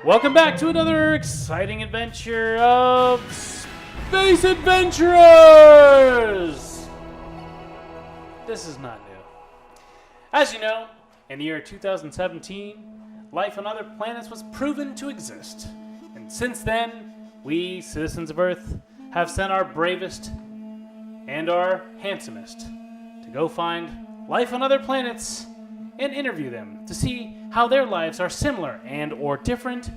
Welcome back to another exciting adventure of Space Adventurers! This is not new. As you know, in the year 2017, life on other planets was proven to exist. And since then, we, citizens of Earth, have sent our bravest and our handsomest to go find life on other planets and interview them to see how their lives are similar and or different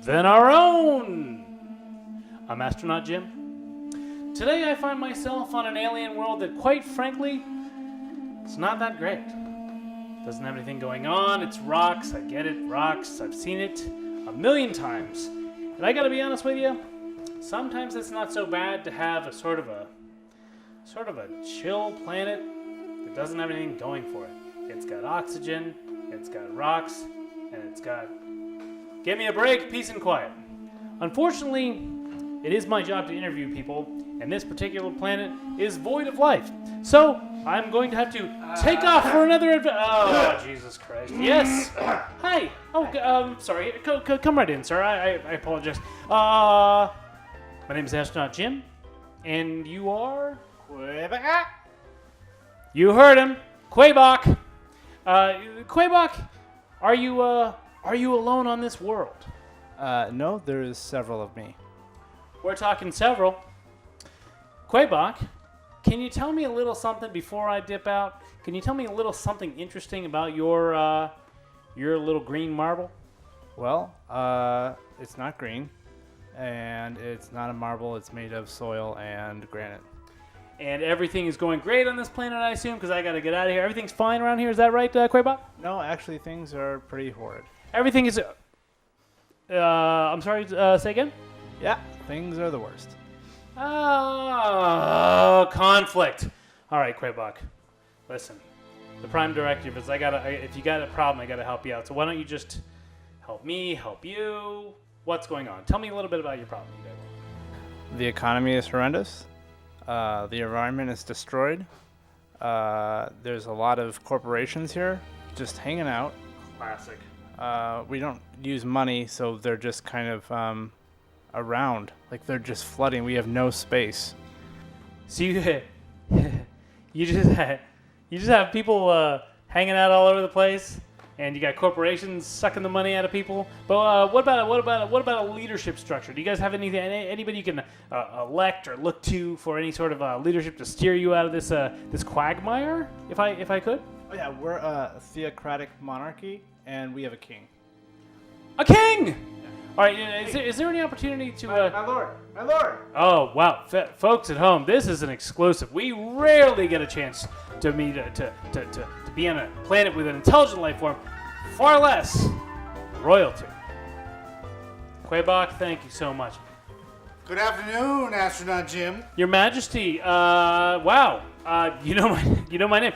than our own. I'm Astronaut Jim. Today I find myself on an alien world that, quite frankly, it's not that great. Doesn't have anything going on. It's rocks. I get it. Rocks. I've seen it a million times. And I gotta be honest with you, sometimes it's not so bad to have a sort of a chill planet that doesn't have anything going for it. It's got oxygen, it's got rocks, and it's got, give me a break, peace and quiet. Unfortunately, it is my job to interview people, and this particular planet is void of life. So, I'm going to have to take off for another oh, Jesus Christ. Yes. Hi. Oh, sorry. Come right in, sir. I apologize. My name is Astronaut Jim, and you are? Quebec. You heard him. Quebec. Quebec, are you alone on this world? No, there is several of me. We're talking several. Quebec, can you tell me a little something before I dip out? Can you tell me a little something interesting about your little green marble? Well, it's not green, and it's not a marble. It's made of soil and granite. And everything is going great on this planet, I assume, because I got to get out of here. Everything's fine around here. Is that right, Quebec? No, actually, things are pretty horrid. Everything is... I'm sorry, say again? Yeah, things are the worst. Oh, conflict. All right, Quebec. Listen, the prime directive is if you got a problem, I got to help you out. So why don't you just help me, help you? What's going on? Tell me a little bit about your problem, you guys. The economy is horrendous. The environment is destroyed. There's a lot of corporations here just hanging out. Classic. We don't use money, so they're just kind of around. Like, they're just flooding. We have no space. So you just have people hanging out all over the place, and you got corporations sucking the money out of people. But what about a leadership structure? Do you guys have anybody you can elect or look to for any sort of leadership to steer you out of this quagmire? If I could. Oh yeah, we're a theocratic monarchy, and we have a king. A king. Yeah. All right. Is there any opportunity to? My lord. Oh wow, folks at home, this is an exclusive. We rarely get a chance to meet to be on a planet with an intelligent life form, far less royalty. Quebec, thank you so much. Good afternoon, Astronaut Jim. Your Majesty, wow, you know my name.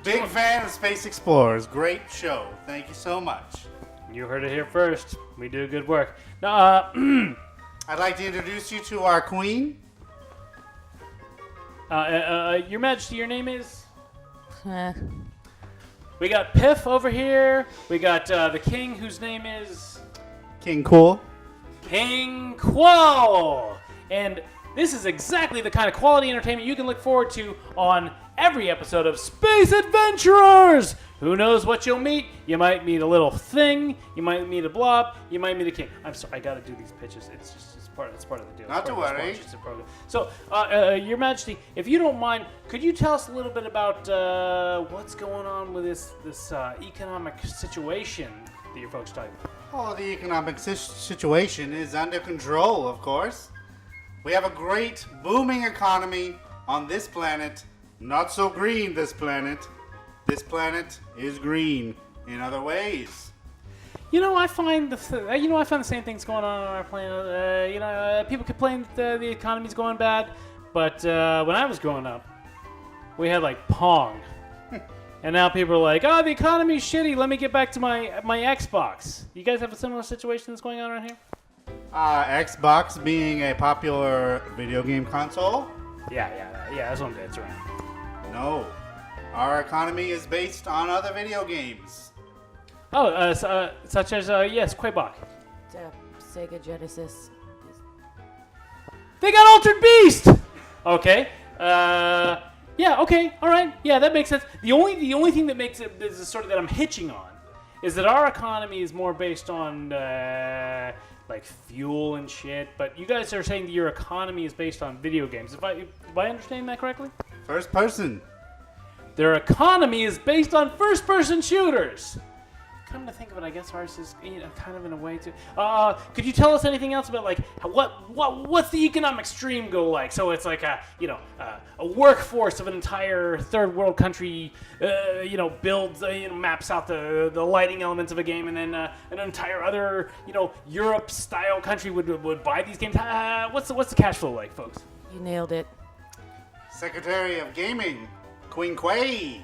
Big fan of Space Explorers. Great show. Thank you so much. You heard it here first. We do good work. Now, I'd like to introduce you to our queen. Your Majesty, your name is? We got Piff over here. We got the king, whose name is? King Cool. King Quo. And this is exactly the kind of quality entertainment you can look forward to on every episode of Space Adventurers. Who knows what you'll meet? You might meet a little thing. You might meet a blob. You might meet a king. I'm sorry, I got to do these pitches. It's part of the deal. Not to worry. So, Your Majesty, if you don't mind, could you tell us a little bit about what's going on with this economic situation that your folks are talking about? Oh, the economic situation is under control, of course. We have a great booming economy on this planet. Not so green, this planet. This planet is green in other ways. I find the same things going on our planet. People complain that the economy's going bad, but when I was growing up, we had like Pong, and now people are like, "Oh, the economy's shitty. Let me get back to my Xbox." You guys have a similar situation that's going on around here? Xbox being a popular video game console? Yeah. That's what it's around. No. Our economy is based on other video games. Oh, such as, yes, Quebec. Sega Genesis. They got Altered Beast. Okay. Yeah. Okay. All right. Yeah, that makes sense. The only thing that makes it is sort of that I'm hitching on is that our economy is more based on like fuel and shit. But you guys are saying that your economy is based on video games. If I understand that correctly? First person. Their economy is based on first-person shooters. Come to think of it, I guess ours is kind of in a way too. Could you tell us anything else about like what's the economic stream go like? So it's like a workforce of an entire third world country, builds maps out the lighting elements of a game, and then an entire other Europe style country would buy these games. What's the cash flow like, folks? You nailed it. Secretary of Gaming, Queen Quay.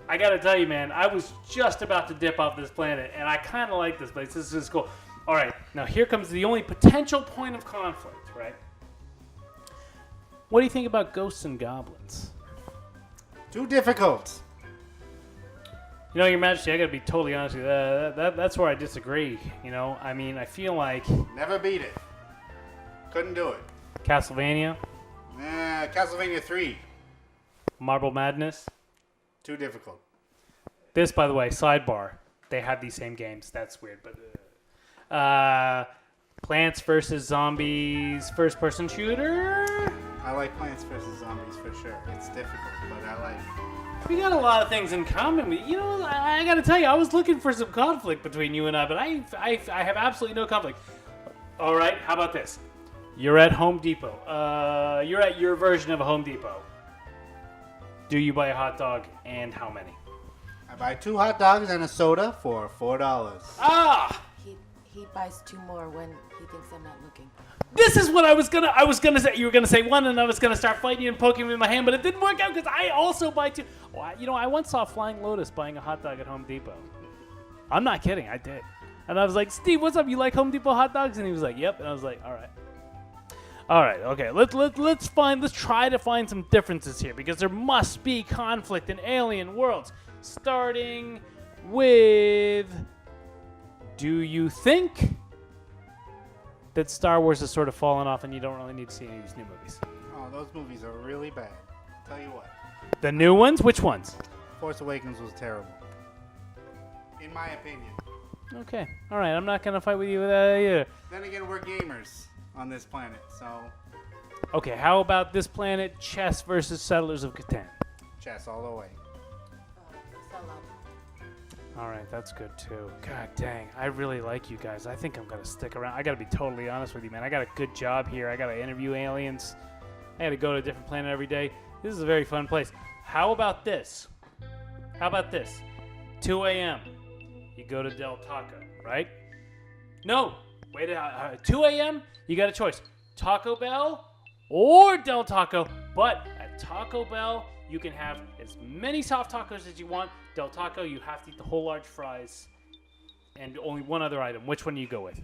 I gotta tell you, man, I was just about to dip off this planet, and I kind of like this place. This is cool. All right, now here comes the only potential point of conflict, right? What do you think about ghosts and goblins? Too difficult. Your Majesty, I gotta be totally honest with you. That's where I disagree. I mean, I feel like Never beat it. Couldn't do it. Castlevania, Castlevania 3. Marble Madness. Too difficult. This, by the way, sidebar. They have these same games. That's weird, but Plants vs. Zombies first-person shooter. I like Plants vs. Zombies for sure. It's difficult, but I like it. We got a lot of things in common. I got to tell you, I was looking for some conflict between you and I, but I have absolutely no conflict. All right, how about this? You're at Home Depot. You're at your version of a Home Depot. Do you buy a hot dog, and how many? I buy 2 hot dogs and a soda for $4. Ah! He buys 2 more when he thinks I'm not looking. This is what I was gonna say. You were gonna say 1, and I was gonna start fighting you and poking him in my hand, but it didn't work out because I also buy 2. Well, I once saw Flying Lotus buying a hot dog at Home Depot. I'm not kidding, I did. And I was like, Steve, what's up? You like Home Depot hot dogs? And he was like, yep. And I was like, all right. All right, okay. Let's try to find some differences here because there must be conflict in alien worlds. Starting with, do you think that Star Wars has sort of fallen off and you don't really need to see any of these new movies? Oh, those movies are really bad. Tell you what. The new ones? Which ones? Force Awakens was terrible. In my opinion. Okay. All right. I'm not gonna fight with you with that either. Then again, we're gamers on this planet, so Okay. How about this planet? Chess versus Settlers of Catan. chess all the way. All right, that's good too. God dang, I really like you guys. I think I'm gonna stick around. I gotta be totally honest with you, man. I got a good job here. I gotta interview aliens. I gotta go to a different planet every day. This is a very fun place. How about this? 2 a.m. You go to Del Taco, right? No, wait. 2 a.m. You got a choice: Taco Bell or Del Taco. But at Taco Bell, you can have as many soft tacos as you want. Del Taco, you have to eat the whole large fries and only one other item. Which one do you go with?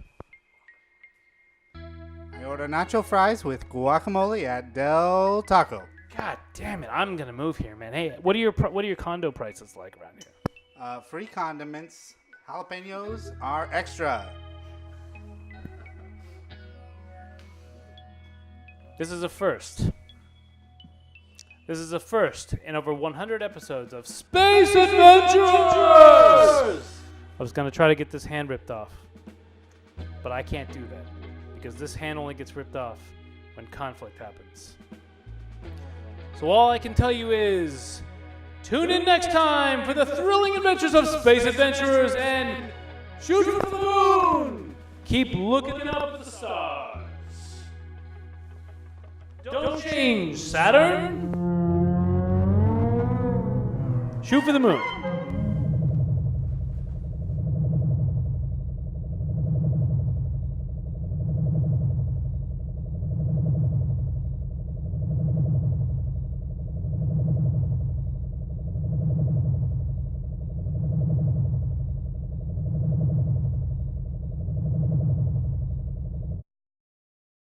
I order nacho fries with guacamole at Del Taco. God damn it! I'm gonna move here, man. Hey, what are your condo prices like around here? Free condiments. Jalapenos are extra. This is a first. This is a first in over 100 episodes of Space Adventures! I was going to try to get this hand ripped off, but I can't do that because this hand only gets ripped off when conflict happens. So all I can tell you is tune in next time for the thrilling adventures of Space Adventurers and shoot for the moon! Keep looking up at the stars. Don't change, Saturn! Shoot for the moon.